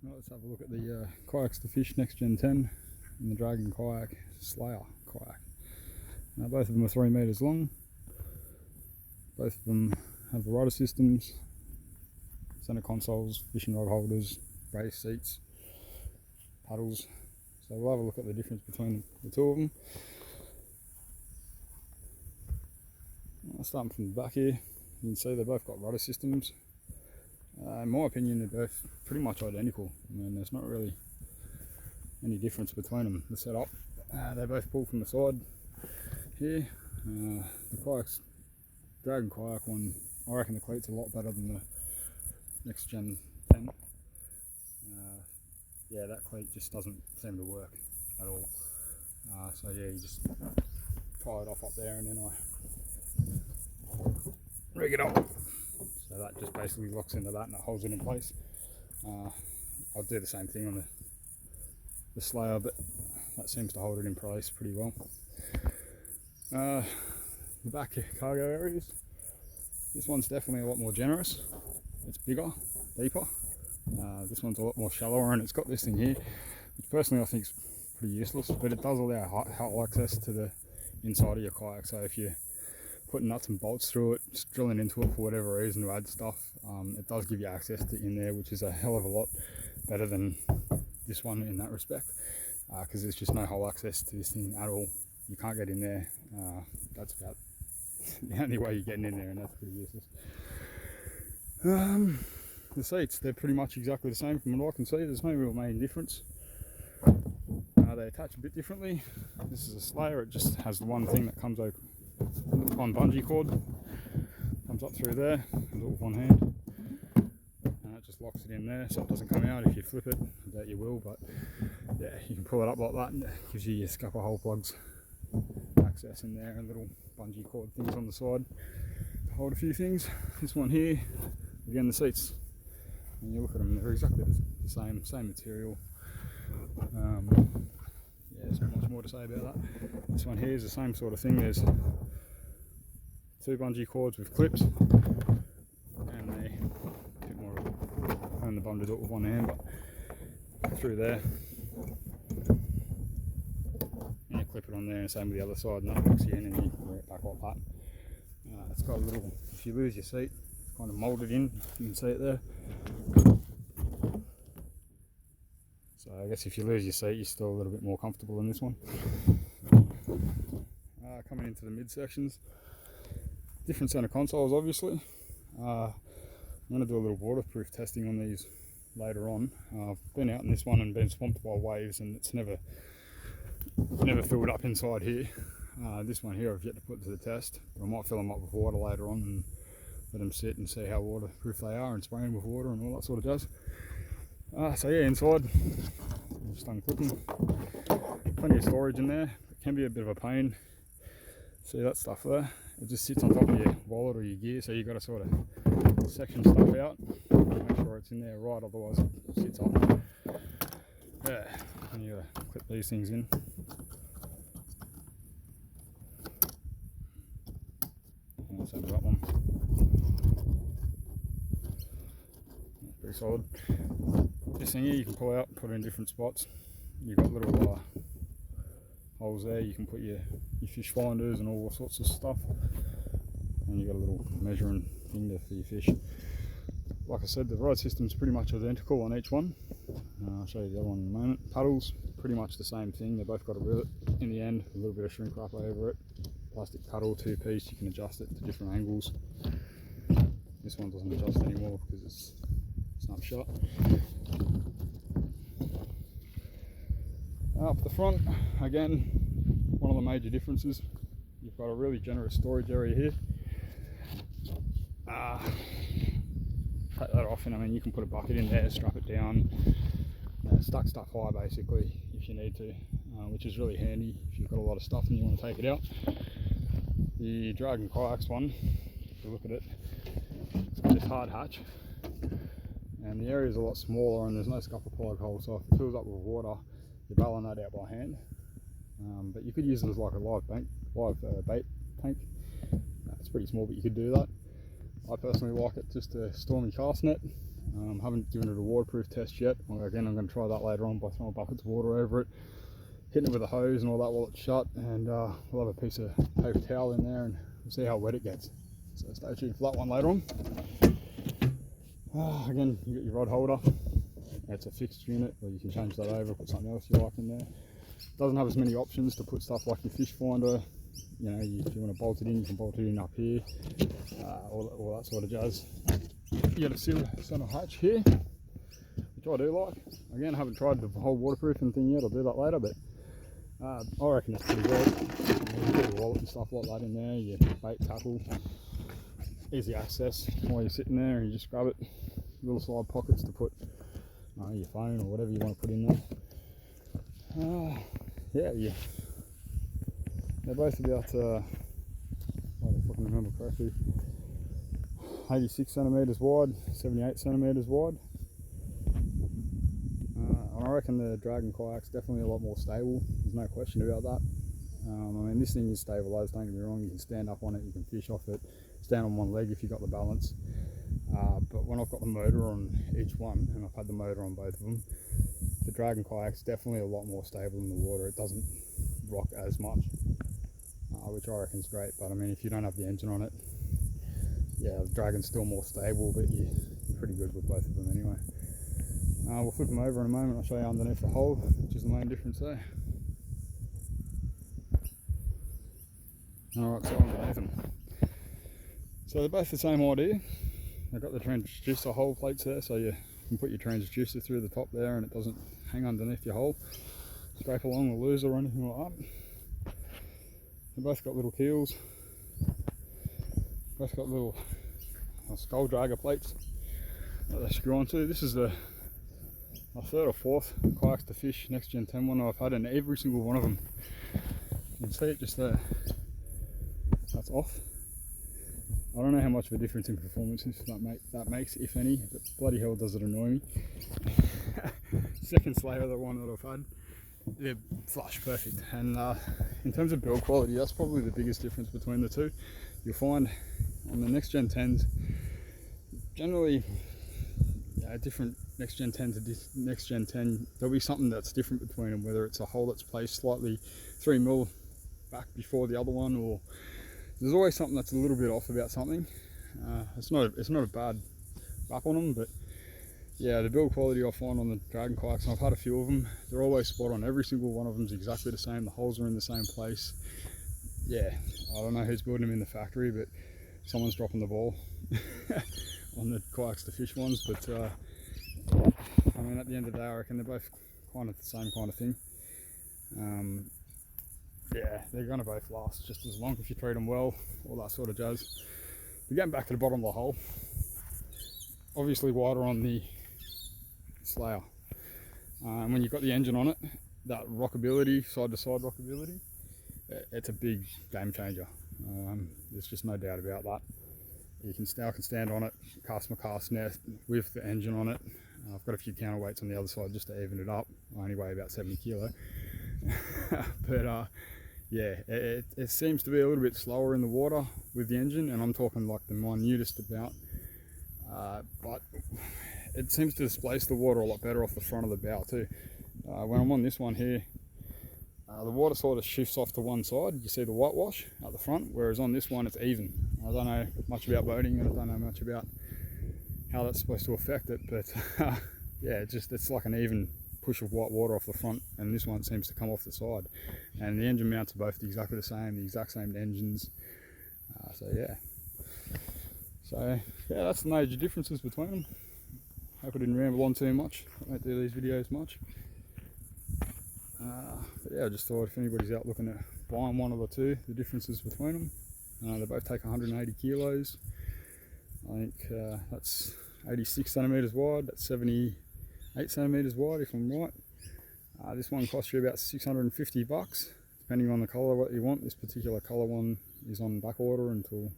Well, let's have a look at the kayaks2fish nextgen10 and the Dragon kayak Slayer kayak. Now both of them are 3 meters long. Both of them have the rudder systems, center consoles, fishing rod holders, raised seats, paddles. So we'll have a look at the difference between the two of them. Starting from the back here, you can see they've both got rudder systems. In my opinion, they're both pretty much identical. I mean, there's not really any difference between them. The setup, they both pull from the side here. The kayaks, Dragon kayak one, I reckon the cleat's a lot better than the nextgen10. Yeah, that cleat just doesn't seem to work at all. So yeah, you just tie it off up there and then I rig it up. So that just basically locks into that and it holds it in place. I'll do the same thing on the Slayer, but that seems to hold it in place pretty well. The back cargo areas, this one's definitely a lot more generous. It's bigger, deeper. This one's a lot more shallower, and it's got this thing here, which personally I think is pretty useless, but it does allow hull access to the inside of your kayak. So if you're putting nuts and bolts through it, just drilling into it for whatever reason to add stuff, it does give you access to in there, which is a hell of a lot better than this one in that respect, because there's just no hull access to this thing at all. You can't get in there. That's about the only way you're getting in there, and that's pretty useless. The seats, they're pretty much exactly the same from what I can see. There's no real main difference. They attach a bit differently. This is a Slayer, it just has the one thing that comes over on bungee cord, comes up through there, comes up with one hand, and it just locks it in there so it doesn't come out if you flip it. I doubt you will, but yeah, you can pull it up like that and it gives you your scupper hole plugs access in there and little bungee cord things on the side to hold a few things. This one here, again, the seats, when you look at them, they're exactly the same material. Yeah, there's not much more to say about that. This one here is the same sort of thing. There's 2 bungee cords with clips, and they a bit more on the bum to do it with one hand, but through there, and you clip it on there, and same with the other side, and that locks you in, and you wear it back like that. It's got a little, if you lose your seat, it's kind of moulded in, you can see it there. So I guess if you lose your seat, you're still a little bit more comfortable in this one. Coming into the midsections, different center consoles obviously. I'm going to do a little waterproof testing on these later on. I've been out in this one and been swamped by waves, and it's never filled up inside here. This one here I've yet to put to the test, but I might fill them up with water later on and let them sit and see how waterproof they are, and spray them with water and all that sort of jazz. So yeah, inside, just unclip them. Plenty of storage in there. It can be a bit of a pain. See that stuff there? It just sits on top of your wallet or your gear, so you've got to sort of section stuff out, make sure it's in there right, otherwise it sits up. Yeah, and you got to clip these things in. And same with that one. That's pretty solid. This thing here you can pull out, put it in different spots. You've got little holes there, you can put your fish finders and all sorts of stuff, and you've got a little measuring thing for your fish. Like I said, the rod system's pretty much identical on each one. I'll show you the other one in a moment. Paddles, pretty much the same thing. They've both got a rivet in the end, a little bit of shrink wrap over it. Plastic paddle, 2-piece, you can adjust it to different angles. This one doesn't adjust anymore because it's snapped shut. Up the front, again, one of the major differences, you've got a really generous storage area here. Take that off, and I mean, you can put a bucket in there, strap it down, stack stuff high basically if you need to, which is really handy if you've got a lot of stuff and you want to take it out. The Dragon kayaks one, if you look at it, it's got this hard hatch, and the area is a lot smaller, and there's no scupper plug hole, so if it fills up with water, you're bailing that out by hand. But you could use it as like a live bait tank. It's pretty small, but you could do that. I personally like it just to store my cast net, Haven't given it a waterproof test yet. Again, I'm going to try that later on by throwing buckets of water over it, hitting it with a hose and all that while it's shut, and we'll have a piece of paper towel in there and we'll see how wet it gets. So stay tuned for that one later on. Again, you got your rod holder. It's a fixed unit, or you can change that over, put something else you like in there. Doesn't have as many options to put stuff like your fish finder. You know, if you want to bolt it in, you can bolt it in up here, all that sort of jazz. You got a center hatch here, which I do like. Again, I haven't tried the whole waterproofing thing yet. I'll do that later, but I reckon it's pretty good. You put your wallet and stuff like that in there, your bait, tackle, easy access while you're sitting there, and you just grab it. Little side pockets to put your phone or whatever you want to put in there. Yeah. They're both about, if I can remember correctly, 86 centimetres wide, 78 centimetres wide. And I reckon the Dragon kayak's definitely a lot more stable. There's no question about that. I mean, this thing is stabilised, don't get me wrong. You can stand up on it, you can fish off it, stand on one leg if you've got the balance. But when I've got the motor on each one, and I've had the motor on both of them, the Dragon kayak's definitely a lot more stable in the water. It doesn't rock as much, which I reckon is great. But I mean, if you don't have the engine on it, yeah, the Dragon's still more stable, but you're pretty good with both of them anyway. We'll flip them over in a moment. I'll show you underneath the hull, which is the main difference there. Alright, so underneath them. So they're both the same idea. They've got the transducer hole plates there, so you can put your transducer through the top there and it doesn't hang underneath your hole, scrape along or lose or anything like that. They've both got little keels, both got little skull dragger plates that they screw onto. This is my third or fourth kayaks2fish nextgen10 one I've had, and every single one of them, you can see it just there, that's off. I don't know how much of a difference in performance that makes, if any, but bloody hell does it annoy me. Second Slayer, the one that I've had, they're flush perfect. And in terms of build quality, that's probably the biggest difference between the two. You'll find on the nextgen10s, generally different nextgen10 to nextgen10, there'll be something that's different between them, whether it's a hole that's placed slightly 3mm back before the other one, or there's always something that's a little bit off about something. It's not a bad rap on them, but yeah, the build quality I find on the Dragon kayaks, and I've had a few of them, they're always spot on. Every single one of them is exactly the same. The holes are in the same place. Yeah, I don't know who's building them in the factory, but someone's dropping the ball on the kayaks2fish ones. But I mean, at the end of the day, I reckon they're both kind of the same kind of thing. Yeah, they're going to both last just as long if you treat them well, all that sort of jazz. But getting back to the bottom of the hole, obviously wider on the Slayer. And when you've got the engine on it, that rockability, side to side rockability, it's a big game changer. There's just no doubt about that. I can stand on it, cast my cast net with the engine on it. I've got a few counterweights on the other side just to even it up. I only weigh about 70 kilo. But yeah, it seems to be a little bit slower in the water with the engine, and I'm talking like the minutest amount. But it seems to displace the water a lot better off the front of the bow too. When I'm on this one here, the water sort of shifts off to one side. You see the whitewash at the front, whereas on this one it's even. I don't know much about boating, and I don't know much about how that's supposed to affect it, but yeah, it's like an even push of white water off the front, and this one seems to come off the side. And the engine mounts are both exactly the same, the exact same engines. So yeah, that's the major differences between them. Hope I didn't ramble on too much. I don't do these videos much. But yeah, I just thought if anybody's out looking at buying one of the two, the differences between them. They both take 180 kilos. I think that's 86 centimetres wide, that's 78 centimetres wide if I'm right. This one costs you about 650 bucks, depending on the colour what you want. This particular colour one is on back order until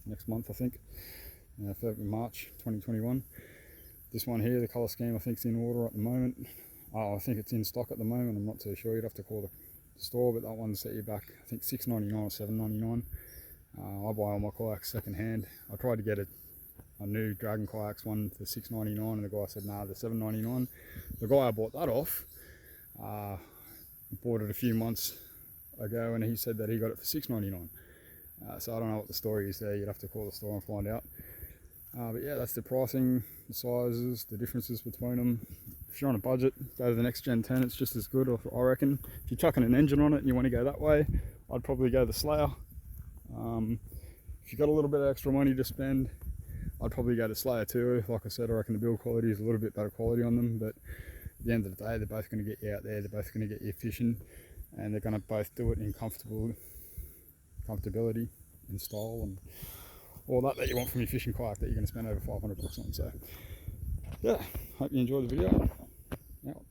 next month, I think, March 2021. This one here, the colour scheme, I think is in order at the moment. I think it's in stock at the moment. I'm not too sure. You'd have to call the store, but that one set you back, I think $6.99 or $7.99. I buy all my kayaks second hand. I tried to get it I knew Dragon Kayaks one for $6.99 and the guy said nah, they're $7.99. The guy I bought that off bought it a few months ago and he said that he got it for $6.99. So I don't know what the story is there. You'd have to call the store and find out. But yeah, that's the pricing, the sizes, the differences between them. If you're on a budget, go to the nextgen10. It's just as good, I reckon. If you're chucking an engine on it and you want to go that way, I'd probably go the Slayer. If you've got a little bit of extra money to spend, I'd probably go to Slayer too. Like I said, I reckon the build quality is a little bit better quality on them, but at the end of the day, they're both going to get you out there, they're both going to get you fishing, and they're going to both do it in comfortability, in style, and all that you want from your fishing kayak that you're going to spend over $500 on. So yeah, hope you enjoyed the video. Out.